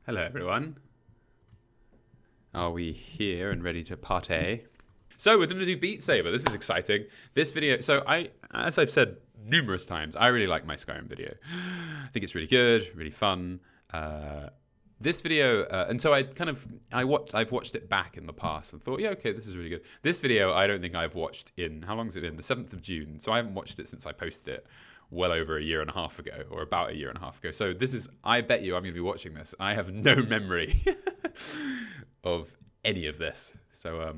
Hello everyone. Are we here and ready to partay? So we're going to do Beat Saber. This is exciting. This video, so as I've said numerous times, I really like my Skyrim video. I think it's really good, really fun. This video, and so I've watched it back in the past and thought, yeah, okay, this is really good. This video, I don't think I've watched in, how long has it been? The 7th of June. So I haven't watched it since I posted it well over a year and a half ago, or about a year and a half ago. So this is, I bet you I'm going to be watching this. I have no memory of any of this. So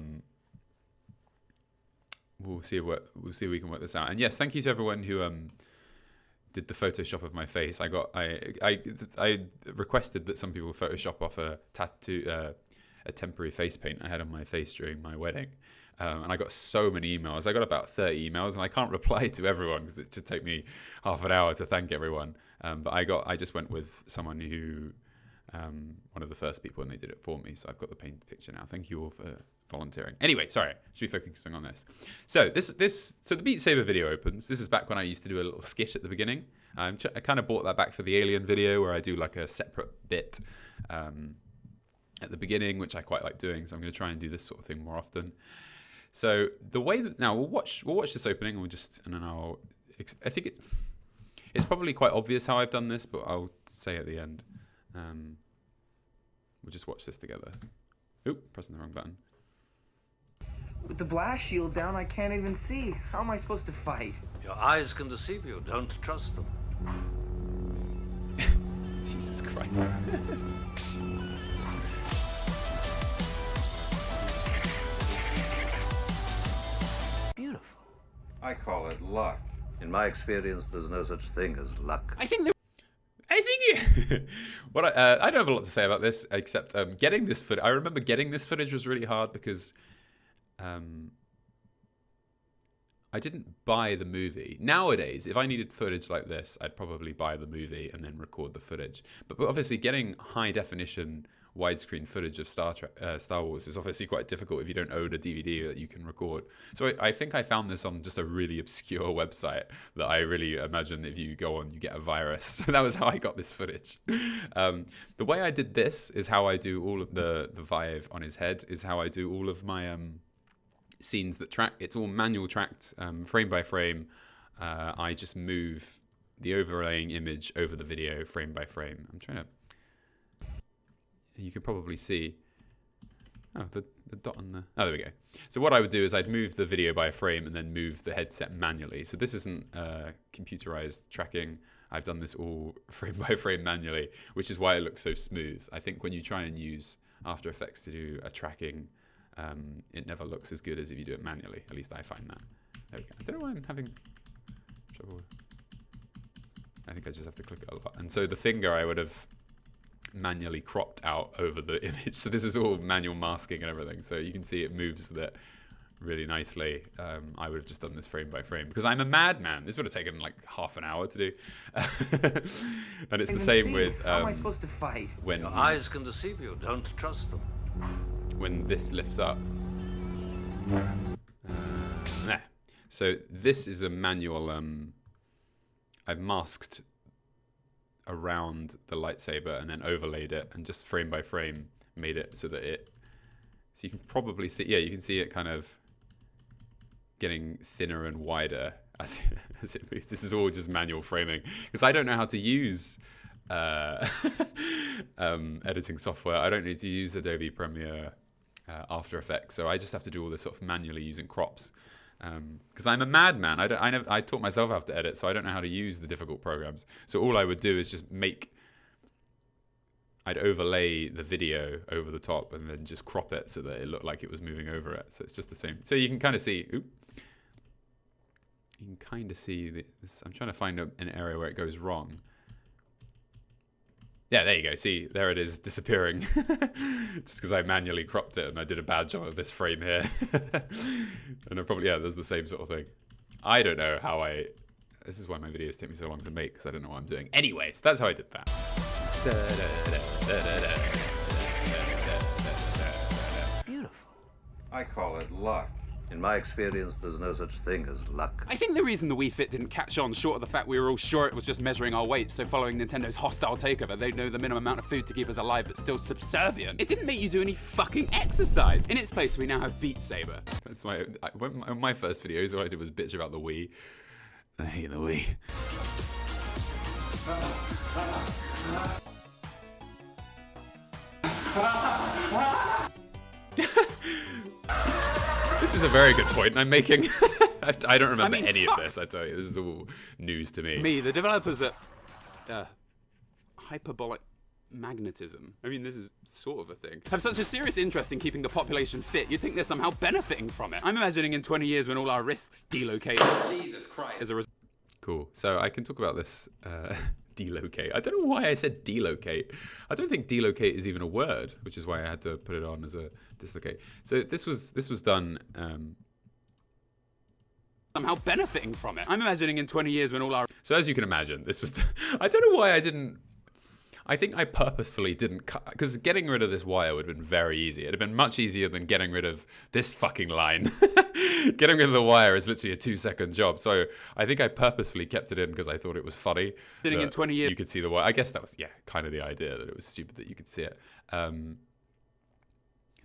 we'll see if we can work this out. And yes, thank you to everyone who did the Photoshop of my face. I requested that some people Photoshop off a tattoo, a temporary face paint I had on my face during my wedding. And I got so many emails. I got about 30 emails, and I can't reply to everyone because it should take me half an hour to thank everyone. But I just went with someone who, one of the first people, and they did it for me. So I've got the painted picture now. Thank you all for volunteering. Anyway, sorry, I should be focusing on this. So so the Beat Saber video opens. This is back when I used to do a little skit at the beginning. I kind of brought that back for the Alien video, where I do like a separate bit at the beginning, which I quite like doing. So I'm going to try and do this sort of thing more often. So the way that now we'll watch this opening, and then I think it's probably quite obvious how I've done this, but I'll say at the end. We'll just watch this together. Oop, pressing the wrong button. With the blast shield down, I can't even see. How am I supposed to fight? Your eyes can deceive you. Don't trust them. Jesus Christ. Beautiful. I call it luck. In my experience, there's no such thing as luck. I think what I don't have a lot to say about this, except getting this footage. I remember getting this footage was really hard because I didn't buy the movie. Nowadays, if I needed footage like this, I'd probably buy the movie and then record the footage. But obviously, getting high definition widescreen footage of Star Wars is obviously quite difficult if you don't own a DVD that you can record. So I think I found this on just a really obscure website that I really imagine if you go on, you get a virus. So that was how I got this footage. The way I did this is how I do all of the Vive on his head, is how I do all of my scenes that track. It's all manual tracked, frame by frame. I just move the overlaying image over the video frame by frame. I'm trying to... You can probably see, the dot on the, there we go. So what I would do is I'd move the video by a frame and then move the headset manually. So this isn't computerized tracking. I've done this all frame by frame manually, which is why it looks so smooth. I think when you try and use After Effects to do a tracking, it never looks as good as if you do it manually. At least I find that. There we go. I don't know why I'm having trouble. I think I just have to click it a lot. And so the finger I would have manually cropped out over the image. So this is all manual masking and everything. So you can see it moves with it really nicely. I would have just done this frame by frame because I'm a madman. This would have taken like half an hour to do. And it's the same with how am I supposed to fight? When Your eyes can deceive you. Don't trust them. When this lifts up. So this is a manual. I've masked around the lightsaber and then overlaid it and just frame by frame made it so that so you can probably see, you can see it kind of getting thinner and wider as it moves. This is all just manual framing because I don't know how to use editing software. I don't need to use Adobe Premiere, After Effects, so I just have to do all this sort of manually using crops. Because I'm a madman. I taught myself how to edit, so I don't know how to use the difficult programs. So all I would do is just I'd overlay the video over the top and then just crop it so that it looked like it was moving over it. So it's just the same. So you can kind of see, you can kind of see this. I'm trying to find an area where it goes wrong. Yeah, there you go. See, there it is disappearing. Just because I manually cropped it and I did a bad job of this frame here. And I probably, there's the same sort of thing. I don't know how this is why my videos take me so long to make, because I don't know what I'm doing. Anyways, that's how I did that. Beautiful. I call it luck. In my experience, there's no such thing as luck. I think the reason the Wii Fit didn't catch on, short of the fact we were all sure it was just measuring our weight, so following Nintendo's hostile takeover, they'd know the minimum amount of food to keep us alive but still subservient. It didn't make you do any fucking exercise. In its place, we now have Beat Saber. That's my first videos, all I did was bitch about the Wii. I hate the Wii. This is a very good point I'm making. I don't remember any of this, I tell you. This is all news to me. The developers at Hyperbolic Magnetism, I mean, this is sort of a thing, have such a serious interest in keeping the population fit, you'd think they're somehow benefiting from it. I'm imagining in 20 years when all our risks delocate. Jesus Christ. As a result. Cool. So I can talk about this delocate. I don't know why I said delocate. I don't think delocate is even a word, which is why I had to put it on as a dislocate. So this was done somehow benefiting from it. I'm imagining in 20 years when all our... So as you can imagine, this was... I don't know why I didn't... I think I purposefully didn't cut... Because getting rid of this wire would have been very easy. It'd have been much easier than getting rid of this fucking line. Getting rid of the wire is literally a 2-second job. So I think I purposefully kept it in because I thought it was funny. Sitting in 20 years... You could see the wire. I guess that was, yeah, kind of the idea, that it was stupid that you could see it.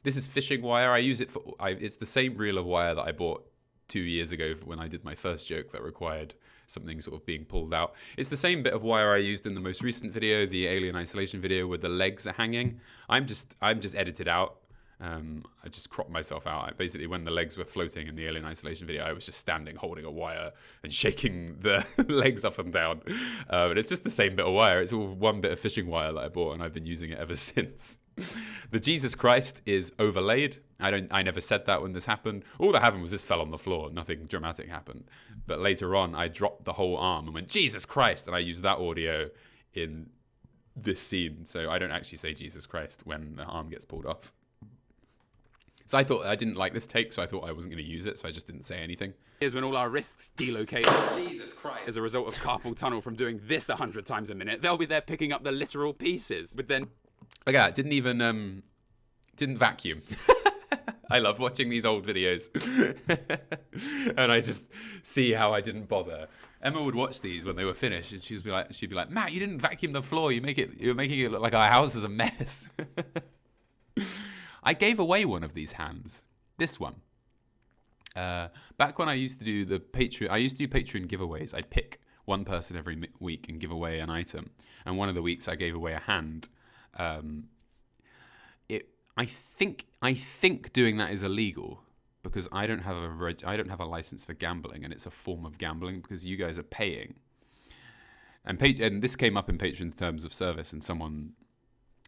This is fishing wire. I use it for... It's the same reel of wire that I bought 2 years ago when I did my first joke that required something sort of being pulled out. It's the same bit of wire I used in the most recent video, the alien isolation video, where the legs are hanging. I'm just edited out. I just cropped myself out. Basically, when the legs were floating in the alien isolation video, I was just standing holding a wire and shaking the legs up and down. But it's just the same bit of wire. It's all one bit of fishing wire that I bought, and I've been using it ever since. The Jesus Christ is overlaid. I never said that when this happened. All that happened was this fell on the floor. Nothing dramatic happened. But later on, I dropped the whole arm and went, Jesus Christ! And I used that audio in this scene. So I don't actually say Jesus Christ when the arm gets pulled off. So I didn't like this take, so I thought I wasn't going to use it, so I just didn't say anything. Here's when all our risks delocate. Jesus Christ. As a result of carpal tunnel from doing this 100 times a minute, they'll be there picking up the literal pieces. But then... Look at that, didn't vacuum. I love watching these old videos. And I just see how I didn't bother. Emma would watch these when they were finished, and she'd be like, Matt, you didn't vacuum the floor. You're making it look like our house is a mess. I gave away one of these hands. This one. Back when I used to do the Patreon, I used to do Patreon giveaways. I'd pick one person every week and give away an item. And one of the weeks I gave away a hand. I think doing that is illegal because I don't have a license for gambling, and it's a form of gambling because you guys are paying. And this came up in Patreon's terms of service, and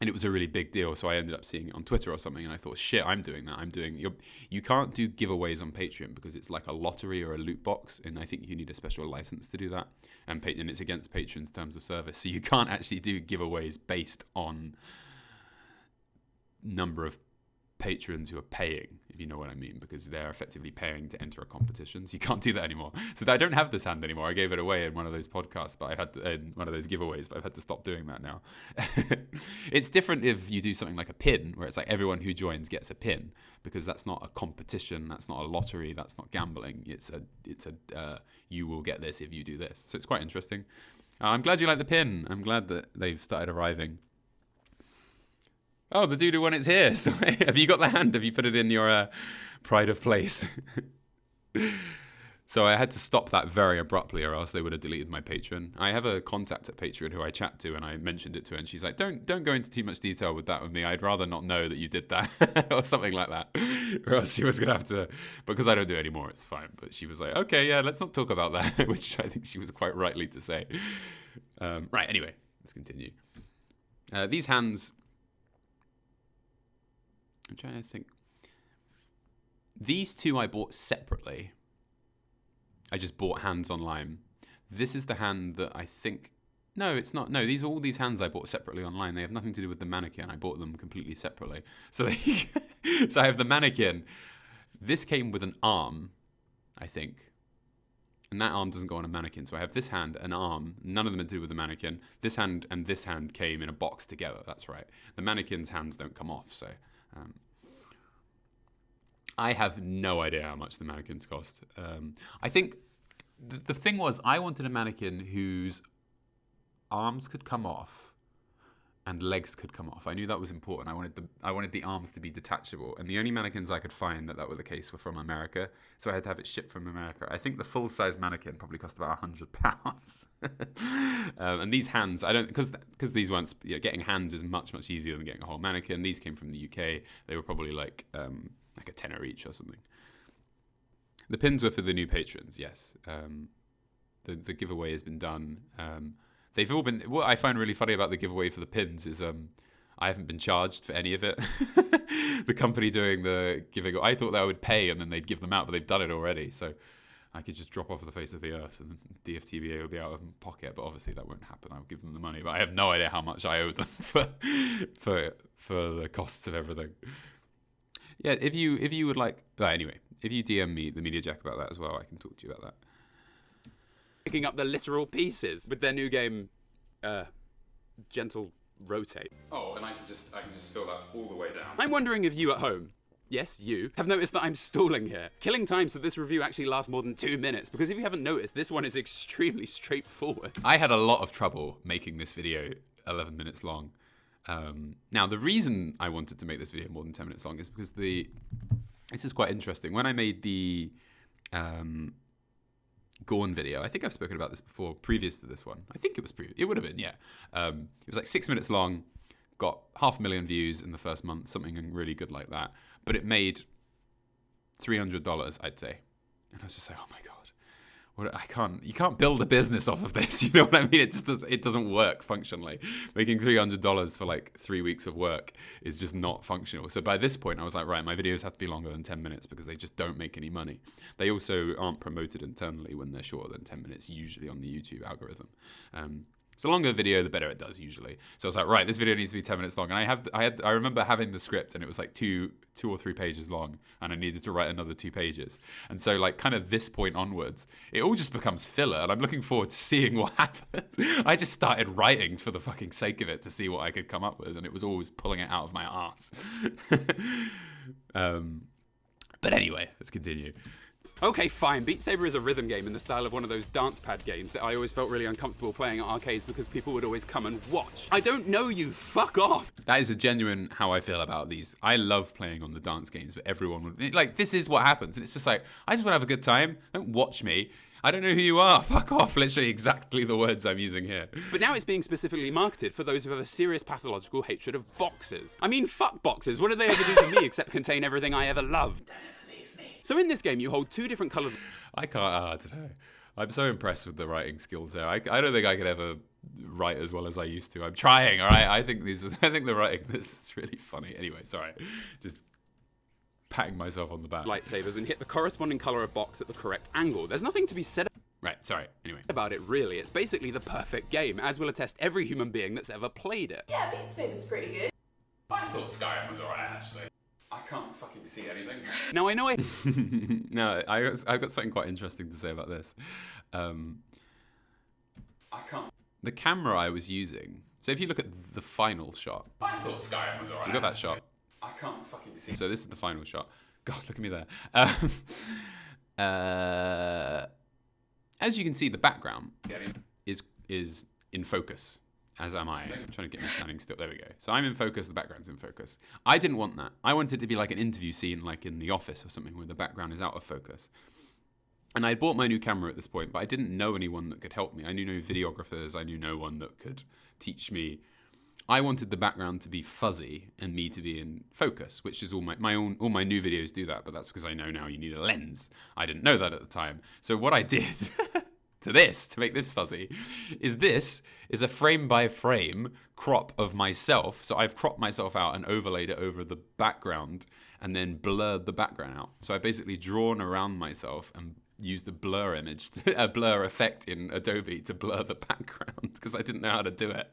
it was a really big deal. So I ended up seeing it on Twitter or something, and I thought, shit, I'm doing that. You can't do giveaways on Patreon because it's like a lottery or a loot box, and I think you need a special license to do that. And it's against Patreon's terms of service, so you can't actually do giveaways based on number of patrons who are paying, if you know what I mean, because they're effectively paying to enter a competition. So you can't do that anymore. So I don't have this hand anymore. I gave it away in one of those podcasts, but in one of those giveaways, but I've had to stop doing that now. It's different if you do something like a pin, where it's like everyone who joins gets a pin, because that's not a competition, that's not a lottery, that's not gambling. It's a you will get this if you do this. So it's quite interesting. I'm glad you like the pin. I'm glad that they've started arriving. Oh, the dude who won it's here. So, have you got the hand? Have you put it in your pride of place? So I had to stop that very abruptly, or else they would have deleted my Patreon. I have a contact at Patreon who I chat to, and I mentioned it to her, and she's like, "Don't go into too much detail with that with me. I'd rather not know that you did that," or something like that. Or else she was gonna have to, because I don't do it anymore. It's fine. But she was like, "Okay, yeah, let's not talk about that," which I think she was quite rightly to say. Right. Anyway, let's continue. These hands. I'm trying to think. These two I bought separately. I just bought hands online. This is the hand that I think... No, it's not. No, all these hands I bought separately online. They have nothing to do with the mannequin. I bought them completely separately. So, so I have the mannequin. This came with an arm, I think. And that arm doesn't go on a mannequin. So I have this hand, an arm. None of them are to do with the mannequin. This hand and this hand came in a box together. That's right. The mannequin's hands don't come off, so... I have no idea how much the mannequins cost. I think the thing was, I wanted a mannequin whose arms could come off and legs could come off. I knew that was important. I wanted the arms to be detachable, and the only mannequins I could find that were the case were from America, so I had to have it shipped from America. I think the full-size mannequin probably cost about £100. And these hands, I don't, because these weren't, getting hands is much easier than getting a whole mannequin. These came from the UK. They were probably like a tenner each or something. The pins were for the new patrons, yes. The giveaway has been done. They've all been. What I find really funny about the giveaway for the pins is I haven't been charged for any of it. The company doing the giving, I thought that I would pay and then they'd give them out, but they've done it already. So I could just drop off the face of the earth and DFTBA will be out of pocket. But obviously that won't happen. I'll give them the money, but I have no idea how much I owe them for the costs of everything. Yeah, if you would like. Anyway, if you DM me, the Media Jack, about that as well, I can talk to you about that. Picking up the literal pieces with their new game, Gentle Rotate. Oh, and I can just fill that all the way down. I'm wondering if you at home, yes, you, have noticed that I'm stalling here, killing time so this review actually lasts more than 2 minutes, because if you haven't noticed, this one is extremely straightforward. I had a lot of trouble making this video 11 minutes long. Now, the reason I wanted to make this video more than 10 minutes long is because this is quite interesting. When I made the Gorn video, I think I've spoken about this before, previous to this one. I think it was previous. It would have been, yeah. It was like 6 minutes long, got 500,000 views in the first month, something really good like that. But it made $300, I'd say. And I was just like, oh my God. You can't build a business off of this. You know what I mean? It doesn't work functionally. Making $300 for like 3 weeks of work is just not functional. So by this point, I was like, right, my videos have to be longer than 10 minutes because they just don't make any money. They also aren't promoted internally when they're shorter than 10 minutes, usually on the YouTube algorithm. So the longer the video, the better it does usually. So I was like, right, this video needs to be 10 minutes long. And I remember having the script and it was like two or three pages long and I needed to write another 2 pages. And so like kind of this point onwards, it all just becomes filler and I'm looking forward to seeing what happens. I just started writing for the fucking sake of it to see what I could come up with and it was always pulling it out of my arse. But anyway, let's continue. Okay, fine. Beat Saber is a rhythm game in the style of one of those dance pad games that I always felt really uncomfortable playing at arcades because people would always come and watch. I don't know you, fuck off! That is a genuine how I feel about these. I love playing on the dance games, but everyone would, like, this is what happens. And it's just like, I just want to have a good time. Don't watch me. I don't know who you are. Fuck off. Literally exactly the words I'm using here. But now it's being specifically marketed for those who have a serious pathological hatred of boxes. I mean, fuck boxes. What do they ever do to me except contain everything I ever loved? So in this game, you hold 2 different coloured... I don't know. I'm so impressed with the writing skills there. I don't think I could ever write as well as I used to. I'm trying, all right? I think the writing, this is really funny. Anyway, sorry. Just patting myself on the back. Lightsabers and hit the corresponding colour of box at the correct angle. There's nothing to be said Right, sorry. Anyway. about it, really. It's basically the perfect game, as will attest every human being that's ever played it. Yeah, Beat Saber's pretty good. I thought Skyrim was alright, actually. I can't fucking see anything. Now, I know I... No, I've got something quite interesting to say about this. I can't... The camera I was using... So if you look at the final shot... I thought Skyrim was alright. So you got that shot. I can't fucking see. So this is the final shot. God, look at me there. As you can see, the background is in focus. As am I. I'm trying to get me standing still. There we go. So I'm in focus, the background's in focus. I didn't want that. I wanted it to be like an interview scene, like in The Office or something, where the background is out of focus. And I bought my new camera at this point, but I didn't know anyone that could help me. I knew no videographers. I knew no one that could teach me. I wanted the background to be fuzzy and me to be in focus, which is all my new videos do that, but that's because I know now you need a lens. I didn't know that at the time. So what I did... to make this fuzzy, is a frame by frame crop of myself. So I've cropped myself out and overlaid it over the background and then blurred the background out. So I've basically drawn around myself and used a blur image, a blur effect in Adobe to blur the background because I didn't know how to do it.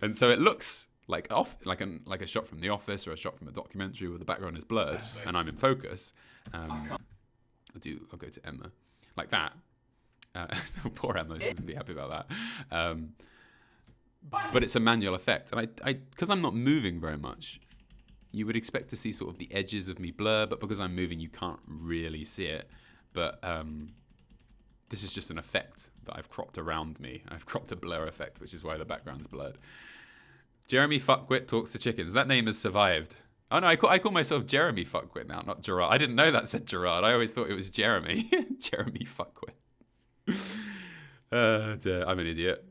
And so it looks like a shot from The Office or a shot from a documentary where the background is blurred and I'm in focus. I'll go to Emma like that. Poor Emma, she wouldn't be happy about that. But it's a manual effect, and I because I'm not moving very much, you would expect to see sort of the edges of me blur, but because I'm moving, you can't really see it. But this is just an effect that I've cropped around me. I've cropped a blur effect, which is why the background's blurred. Jeremy Fuckwit talks to chickens. That name has survived. Oh no, I call myself Jeremy Fuckwit now, not Gerard. I didn't know that said Gerard. I always thought it was Jeremy. Jeremy Fuckwit. Dear, I'm an idiot.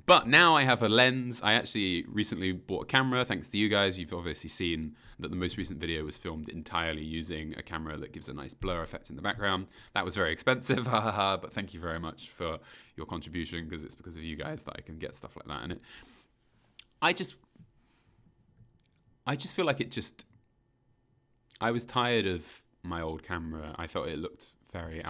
But now I have a lens. I actually recently bought a camera, thanks to you guys. You've obviously seen that the most recent video was filmed entirely using a camera that gives a nice blur effect in the background. That was very expensive, but thank you very much for your contribution, because it's because of you guys that I can get stuff like that. And I just feel like I was tired of my old camera. I felt it looked very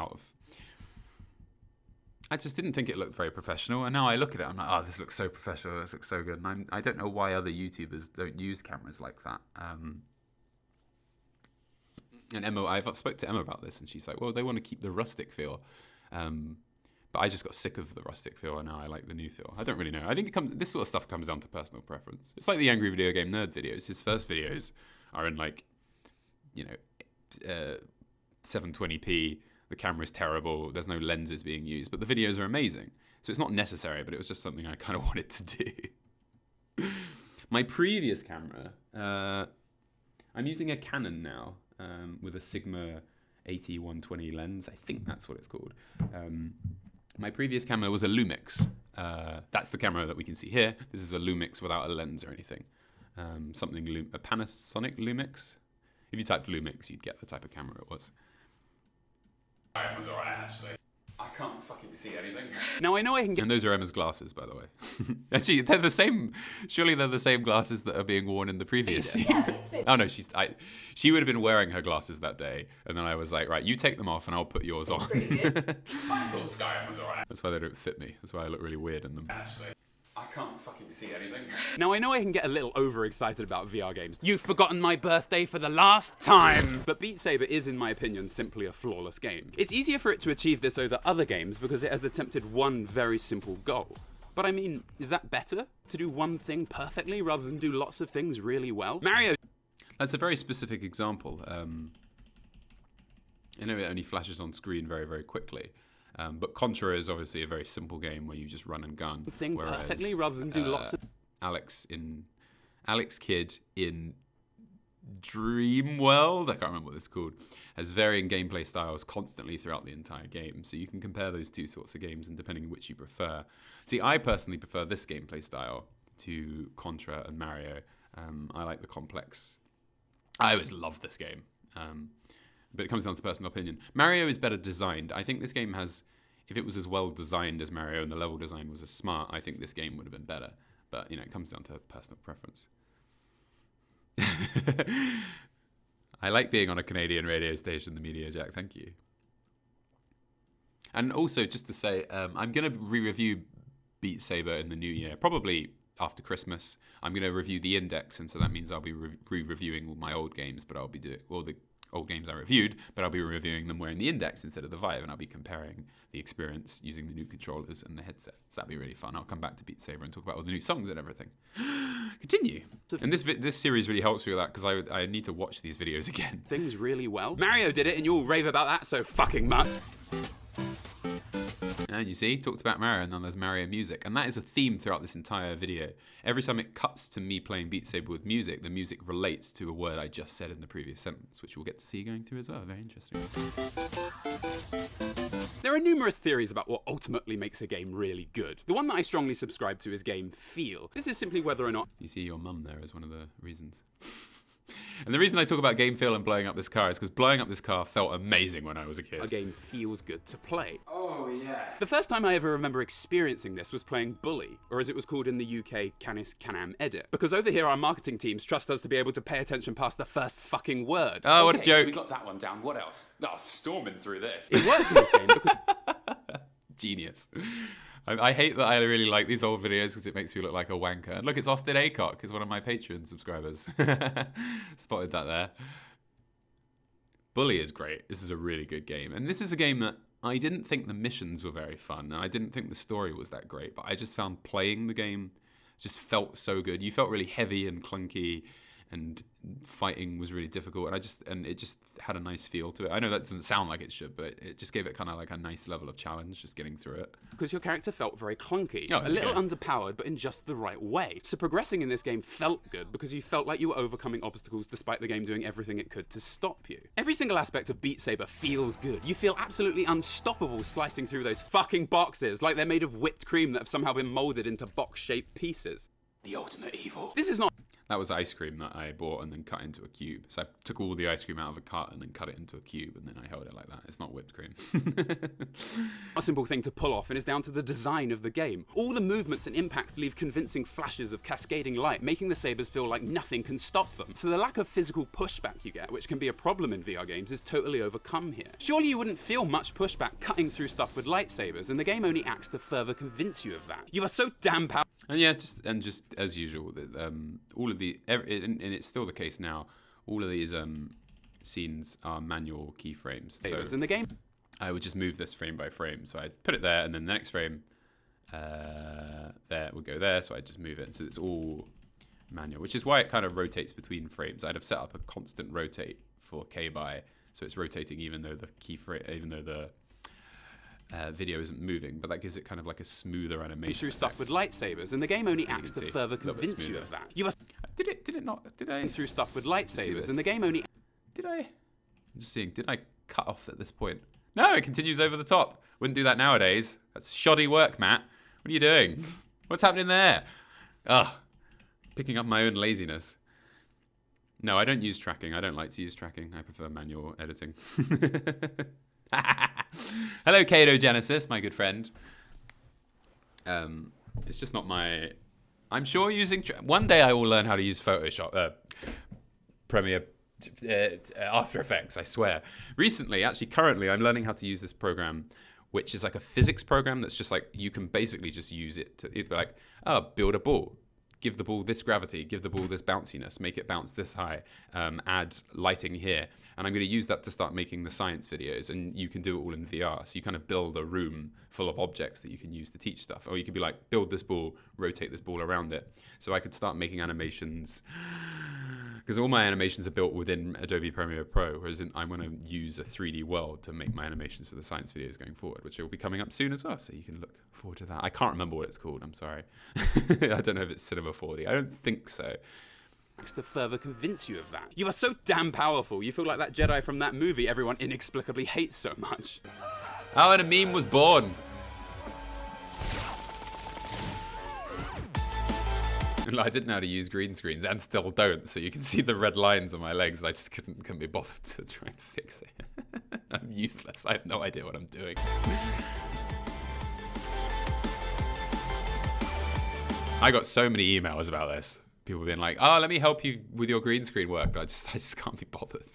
I just didn't think it looked very professional, and now I look at it, I'm like, oh, this looks so professional, this looks so good, and I don't know why other YouTubers don't use cameras like that. And Emma, I've spoke to Emma about this, and she's like, well, they want to keep the rustic feel, but I just got sick of the rustic feel, and now I like the new feel. I don't really know. I think this sort of stuff comes down to personal preference. It's like the Angry Video Game Nerd videos. His first videos are in 720p. The camera's terrible, there's no lenses being used, but the videos are amazing. So it's not necessary, but it was just something I kind of wanted to do. My previous camera, I'm using a Canon now with a Sigma 80-120 lens. I think that's what it's called. My previous camera was a Lumix. That's the camera that we can see here. This is a Lumix without a lens or anything. A Panasonic Lumix. If you typed Lumix, you'd get the type of camera it was. It was alright, actually. I can't fucking see anything. Now I know I can get... And those are Emma's glasses, by the way. Actually, they're the same... Surely they're the same glasses that are being worn in the previous scene. Oh no, she would have been wearing her glasses that day, and then I was like, right, you take them off and I'll put yours on. I thought Skyrim was alright. That's why they don't fit me. That's why I look really weird in them. Actually, I can't fucking see anything. Now I know I can get a little overexcited about VR games. You've forgotten my birthday for the last time! But Beat Saber is, in my opinion, simply a flawless game. It's easier for it to achieve this over other games because it has attempted one very simple goal. But I mean, is that better? To do one thing perfectly rather than do lots of things really well? Mario... That's a very specific example. I know it only flashes on screen very, very quickly. But Contra is obviously a very simple game where you just run and gun. Thing perfectly rather than do lots of... Alex Kidd in Dream World, I can't remember what it's called, has varying gameplay styles constantly throughout the entire game. So you can compare those two sorts of games, and depending on which you prefer. See, I personally prefer this gameplay style to Contra and Mario. I like the complex. I always loved this game. But it comes down to personal opinion. Mario is better designed. I think this game has, if it was as well designed as Mario and the level design was as smart, I think this game would have been better. But, it comes down to personal preference. I like being on a Canadian radio station, the Media Jack. Thank you. And also, just to say, I'm going to re-review Beat Saber in the new year, probably after Christmas. I'm going to review the Index, and so that means I'll be re-reviewing all my old games, but I'll be doing all the old games I reviewed, but I'll be reviewing them wearing the Index instead of the Vive, and I'll be comparing the experience using the new controllers and the headset. So that'll be really fun. I'll come back to Beat Saber and talk about all the new songs and everything. Continue. And this series really helps me with that, because I need to watch these videos again. Things really well. Mario did it, and you'll rave about that so fucking much. And you see, talked about Mario, and then there's Mario music. And that is a theme throughout this entire video. Every time it cuts to me playing Beat Saber with music, the music relates to a word I just said in the previous sentence, which we'll get to see going through as well. Very interesting. There are numerous theories about what ultimately makes a game really good. The one that I strongly subscribe to is game feel. This is simply whether or not... You see your mum there as one of the reasons. And the reason I talk about game feel and blowing up this car is because blowing up this car felt amazing when I was a kid. A game feels good to play. Oh, yeah. The first time I ever remember experiencing this was playing Bully, or as it was called in the UK, Canis Canam Edit. Because over here our marketing teams trust us to be able to pay attention past the first fucking word. Oh, what a joke. So we got that one down. What else? Oh, storming through this. It worked in this game because... Genius. I hate that I really like these old videos because it makes me look like a wanker. And look, it's Austin Acock, is one of my Patreon subscribers. Spotted that there. Bully is great. This is a really good game. And this is a game that I didn't think the missions were very fun. And I didn't think the story was that great. But I just found playing the game just felt so good. You felt really heavy and clunky. and fighting was really difficult, and it just had a nice feel to it. I know that doesn't sound like it should, but it just gave it kind of like a nice level of challenge, just getting through it. Because your character felt very clunky, Oh, a little okay. underpowered, but in just the right way. So progressing in this game felt good because you felt like you were overcoming obstacles despite the game doing everything it could to stop you. Every single aspect of Beat Saber feels good. You feel absolutely unstoppable slicing through those fucking boxes like they're made of whipped cream that have somehow been molded into box-shaped pieces. The ultimate evil. This is not... That was ice cream that I bought and then cut into a cube. So I took all the ice cream out of a carton and cut it into a cube, and then I held it like that. It's not whipped cream. a simple thing to pull off, and is down to the design of the game. All the movements and impacts leave convincing flashes of cascading light, making the sabers feel like nothing can stop them. So the lack of physical pushback you get, which can be a problem in VR games, is totally overcome here. Surely you wouldn't feel much pushback cutting through stuff with lightsabers, and the game only acts to further convince you of that. You are so damn powerful. And yeah, just as usual, all of and it's still the case now. All of these scenes are manual keyframes. So in the game. I would just move this frame by frame. So I'd put it there, and then the next frame there would go there. So I'd just move it. So it's all manual, which is why it kind of rotates between frames. I'd have set up a constant rotate for K-by, so it's rotating even though the video isn't moving, but that gives it kind of like a smoother animation. Through stuff with lightsabers, and the game only acts to further convince you of that. You are Did it not? Did I? through stuff with lightsabers, and the game only. Did I? I'm just seeing. Did I cut off at this point? No, it continues over the top. Wouldn't do that nowadays. That's shoddy work, Matt. What are you doing? What's happening there? Ugh. Picking up my own laziness. No, I don't use tracking. I don't like to use tracking. I prefer manual editing. Hello, Kato Genesis, my good friend. It's just not my... I'm sure using... One day I will learn how to use Photoshop, Premiere, After Effects, I swear. Recently, actually currently, I'm learning how to use this program, which is like a physics program that's just like, you can basically just use it to, it'd be like, oh, build a ball. Give the ball this gravity, give the ball this bounciness, make it bounce this high, add lighting here. And I'm going to use that to start making the science videos, and you can do it all in VR. So you kind of build a room full of objects that you can use to teach stuff. Or you could be like, build this ball, rotate this ball around it. So I could start making animations, because all my animations are built within Adobe Premiere Pro, whereas I'm going to use a 3D world to make my animations for the science videos going forward, which will be coming up soon as well, so you can look forward to that. I can't remember what it's called, I'm sorry. I don't know if it's Cinema 4D. I don't think so. To further convince you of that. You are so damn powerful. You feel like that Jedi from that movie everyone inexplicably hates so much. Oh, and a meme was born. I didn't know how to use green screens, and still don't, so you can see the red lines on my legs, and I just couldn't be bothered to try and fix it. I'm useless. I have no idea what I'm doing. I got so many emails about this. People being like, oh, let me help you with your green screen work, but I just can't be bothered.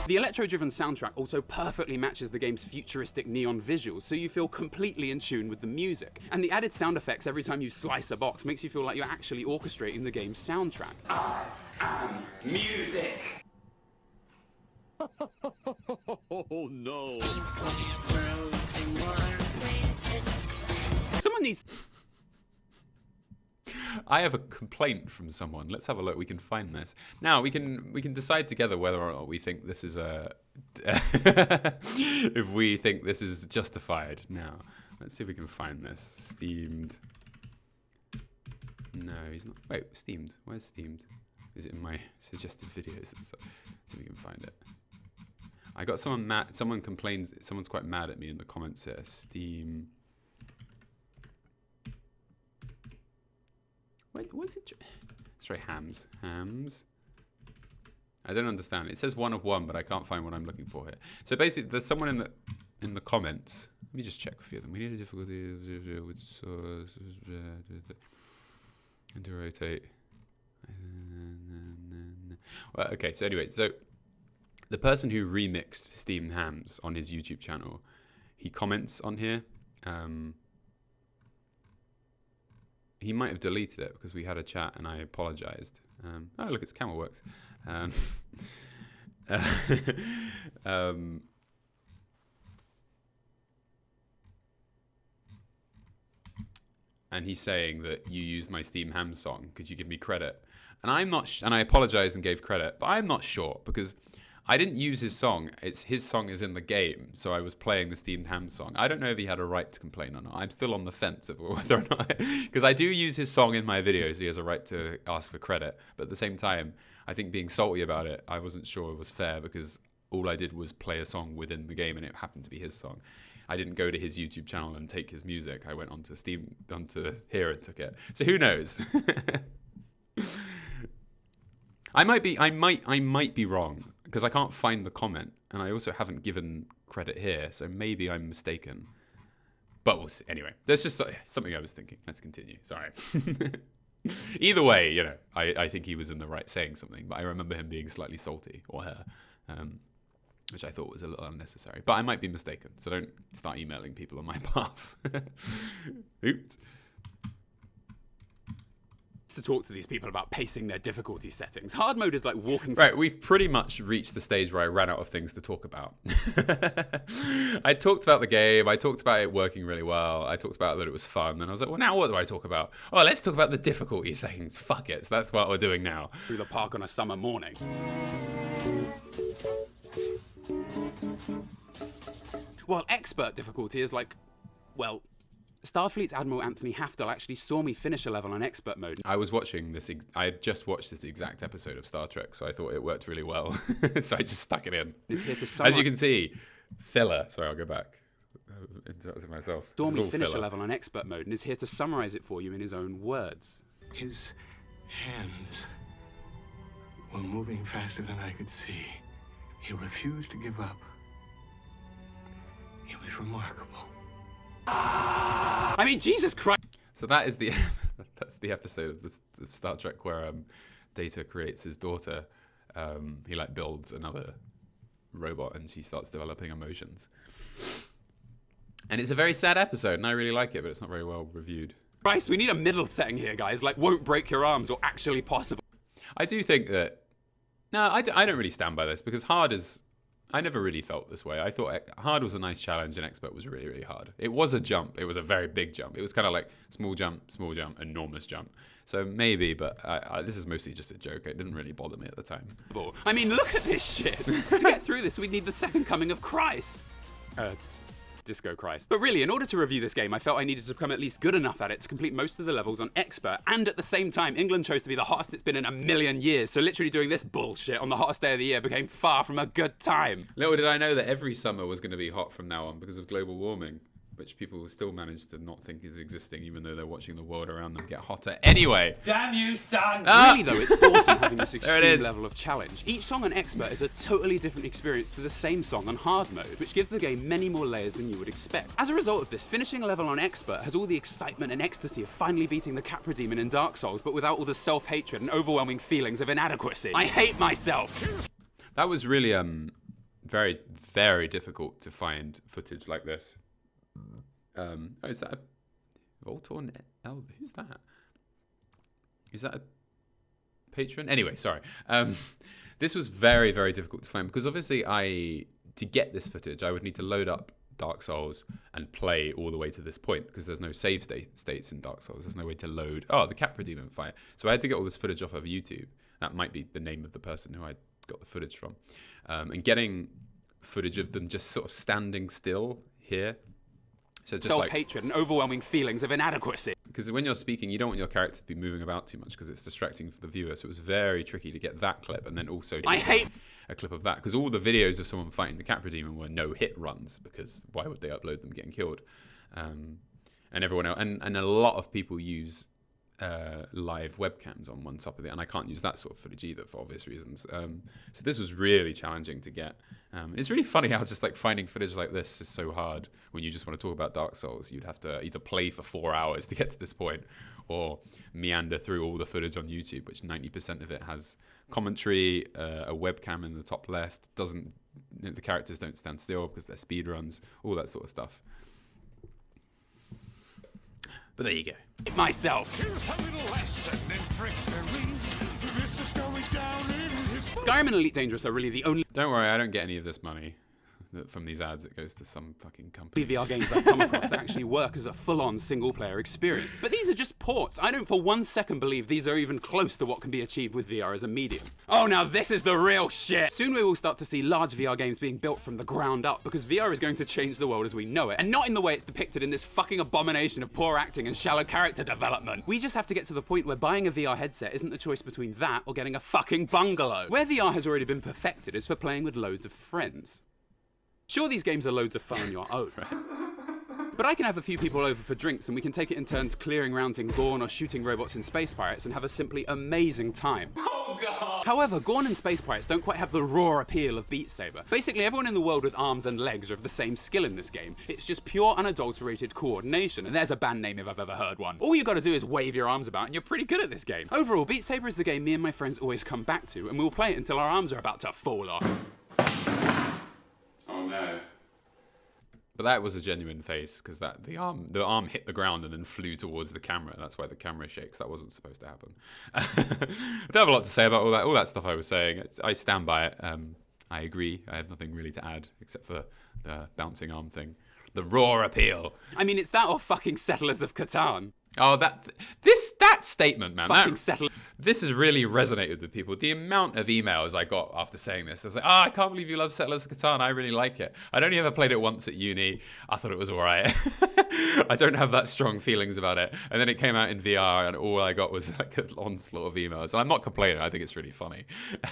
The electro-driven soundtrack also perfectly matches the game's futuristic neon visuals, so you feel completely in tune with the music. And the added sound effects every time you slice a box makes you feel like you're actually orchestrating the game's soundtrack. I am music! Oh no. Someone needs... I have a complaint from someone. Let's have a look. We can find this. Now we can decide together whether or not we think this is a if we think this is justified. Now let's see if we can find this. Steamed. No, he's not. Wait, Steamed. Where's Steamed? Is it in my suggested videos and stuff? Let's see if we can find it. I got someone mad. Someone complains. Someone's quite mad at me in the comments here. Steam. Wait, what's it? Sorry, hams. Hams. I don't understand. It says 1 of 1, but I can't find what I'm looking for here. So basically, there's someone in the comments. Let me just check a few of them. We need a difficulty with and to rotate. Well, okay. So anyway, so the person who remixed steamed hams on his YouTube channel, he comments on here. He might have deleted it because we had a chat and I apologized. Oh, look, it's camera works. and he's saying that you used my Steam Ham song. Could you give me credit? And I'm not, and I apologized and gave credit, but I'm not sure because I didn't use his song. It's his song is in the game, so I was playing the Steam Ham song. I don't know if he had a right to complain or not. I'm still on the fence of whether or not, because I do use his song in my videos. So he has a right to ask for credit, but at the same time, I think being salty about it, I wasn't sure it was fair because all I did was play a song within the game, and it happened to be his song. I didn't go to his YouTube channel and take his music. I went onto here and took it. So who knows? I might be wrong because I can't find the comment, and I also haven't given credit here, so maybe I'm mistaken. But we'll see. Anyway, that's just something I was thinking. Let's continue. Sorry. Either way, you know, I think he was in the right saying something, but I remember him being slightly salty, or her, which I thought was a little unnecessary. But I might be mistaken, so don't start emailing people on my behalf. Oops. To talk to these people about pacing their difficulty settings. Hard mode is like walking. Right, we've pretty much reached the stage where I ran out of things to talk about. I talked about the game. I talked about it working really well. I talked about that it was fun. And I was like, well, now what do I talk about? Oh, let's talk about the difficulty settings. Fuck it. So that's what we're doing now. Through the park on a summer morning. Well, expert difficulty is like, well, Starfleet's Admiral Anthony Haftel actually saw me finish a level on expert mode. I was watching this. I had just watched this exact episode of Star Trek, so I thought it worked really well. So I just stuck it in. It's here to As you can see, filler. Sorry, I'll go back. Interrupted myself. Saw me finish a level on expert mode and is here to summarize it for you in his own words. His hands were moving faster than I could see. He refused to give up. It was remarkable. I mean, Jesus Christ. So that is that's the episode of Star Trek where Data creates his daughter. He like builds another robot and she starts developing emotions. And it's a very sad episode, and I really like it, but it's not very well reviewed. Christ, we need a middle setting here, guys. Like, won't break your arms or actually possible. I do think that... No, I don't really stand by this, because hard is... I never really felt this way. I thought hard was a nice challenge and expert was really, really hard. It was a jump. It was a very big jump. It was kind of like small jump, enormous jump. So maybe, but this is mostly just a joke. It didn't really bother me at the time. I mean, look at this shit. To get through this, we need the second coming of Christ. Disco Christ. But really, in order to review this game, I felt I needed to become at least good enough at it to complete most of the levels on expert, and at the same time, England chose to be the hottest it's been in a million years, so literally doing this bullshit on the hottest day of the year became far from a good time. Little did I know that every summer was going to be hot from now on because of global warming, which people still manage to not think is existing, even though they're watching the world around them get hotter anyway. Damn you, son! Really, though, it's awesome having this There it extreme is. level of challenge. Each song on expert is a totally different experience to the same song on hard mode, which gives the game many more layers than you would expect. As a result of this, finishing a level on expert has all the excitement and ecstasy of finally beating the Capra Demon in Dark Souls, but without all the self-hatred and overwhelming feelings of inadequacy. I hate myself! That was really very, very difficult to find footage like this. Is that a Voltorn L? Who's that? Is that a patron? Anyway, sorry. This was very, very difficult to find because obviously to get this footage, I would need to load up Dark Souls and play all the way to this point because there's no save states in Dark Souls. There's no way to load. Oh, the Capra Demon fight. So I had to get all this footage off of YouTube. That might be the name of the person who I got the footage from. And getting footage of them just sort of standing still here. So just Self-hatred and overwhelming feelings of inadequacy. Because when you're speaking, you don't want your character to be moving about too much because it's distracting for the viewer. So it was very tricky to get that clip and then also a clip of that. Because all the videos of someone fighting the Capra Demon were no-hit runs because why would they upload them getting killed? And everyone else, and a lot of people use live webcams on one top of it, and I can't use that sort of footage either for obvious reasons. So this was really challenging to get. It's really funny how just like finding footage like this is so hard when you just want to talk about Dark Souls. You'd have to either play for 4 hours to get to this point or meander through all the footage on YouTube, which 90% of it has commentary, a webcam in the top left, the characters don't stand still because they're speed runs, all that sort of stuff. But there you go. Myself. Skyrim and Elite Dangerous are really the only... Don't worry, I don't get any of this money. that from these ads it goes to some fucking company. VR games I've come across that actually work as a full-on single-player experience. But these are just ports. I don't for 1 second believe these are even close to what can be achieved with VR as a medium. Oh, now this is the real shit! Soon we will start to see large VR games being built from the ground up, because VR is going to change the world as we know it, and not in the way it's depicted in this fucking abomination of poor acting and shallow character development. We just have to get to the point where buying a VR headset isn't the choice between that or getting a fucking bungalow. Where VR has already been perfected is for playing with loads of friends. Sure, these games are loads of fun on your own, but I can have a few people over for drinks and we can take it in turns clearing rounds in Gorn or shooting robots in Space Pirates and have a simply amazing time. Oh god! However, Gorn and Space Pirates don't quite have the raw appeal of Beat Saber. Basically, everyone in the world with arms and legs are of the same skill in this game. It's just pure unadulterated coordination, and there's a band name if I've ever heard one. All you gotta do is wave your arms about and you're pretty good at this game. Overall, Beat Saber is the game me and my friends always come back to, and we'll play it until our arms are about to fall off. Oh no. But that was a genuine face, because the arm hit the ground and then flew towards the camera. That's why the camera shakes. That wasn't supposed to happen. I don't have a lot to say about all that stuff I was saying. I stand by it. I agree. I have nothing really to add except for the bouncing arm thing. The raw appeal. I mean, it's that or fucking Settlers of Catan. Oh, that statement, man. Fucking settle. This has really resonated with people. The amount of emails I got after saying this, I was like, I can't believe you love Settlers of Catan. I really like it. I'd only ever played it once at uni. I thought it was all right. I don't have that strong feelings about it. And then it came out in VR, and all I got was like an onslaught of emails. And I'm not complaining. I think it's really funny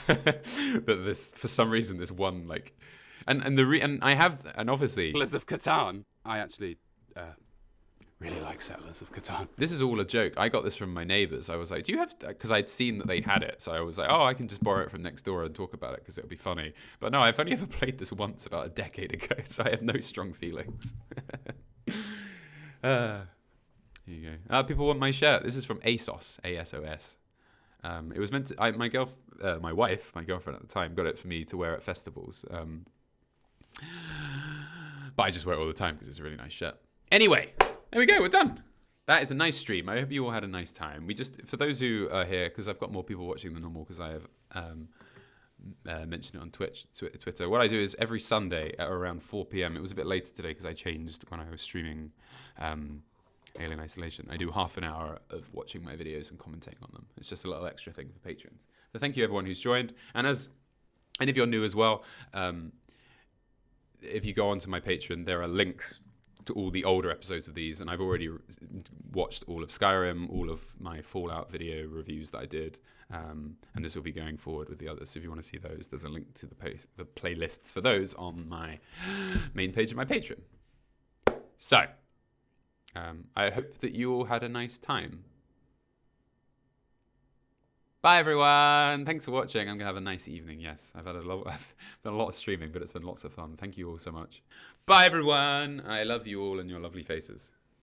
that this, for some reason, this one like, and obviously, Settlers of Catan. I actually. Really like Settlers of Catan. This is all a joke. I got this from my neighbours. I was like, do you have... Because I'd seen that they had it. So I was like, I can just borrow it from next door and talk about it because it'll be funny. But no, I've only ever played this once about a decade ago. So I have no strong feelings. Here you go. People want my shirt. This is from ASOS. ASOS. It was meant to... my wife, my girlfriend at the time, got it for me to wear at festivals. But I just wear it all the time because it's a really nice shirt. Anyway... There we go, we're done. That is a nice stream. I hope you all had a nice time. For those who are here, because I've got more people watching than normal because I have mentioned it on Twitter. What I do is every Sunday at around 4 p.m. It was a bit later today because I changed when I was streaming Alien Isolation. I do half an hour of watching my videos and commentating on them. It's just a little extra thing for patrons. So thank you everyone who's joined. And if you're new as well, if you go onto my Patreon, there are links to all the older episodes of these, and I've already watched all of Skyrim, all of my Fallout video reviews that I did, and this will be going forward with the others. So if you want to see those, there's a link to the playlists for those on my main page of my Patreon. So, I hope that you all had a nice time. Bye everyone! Thanks for watching. I'm gonna have a nice evening. Yes, I've done a lot of streaming, but it's been lots of fun. Thank you all so much. Bye everyone! I love you all and your lovely faces.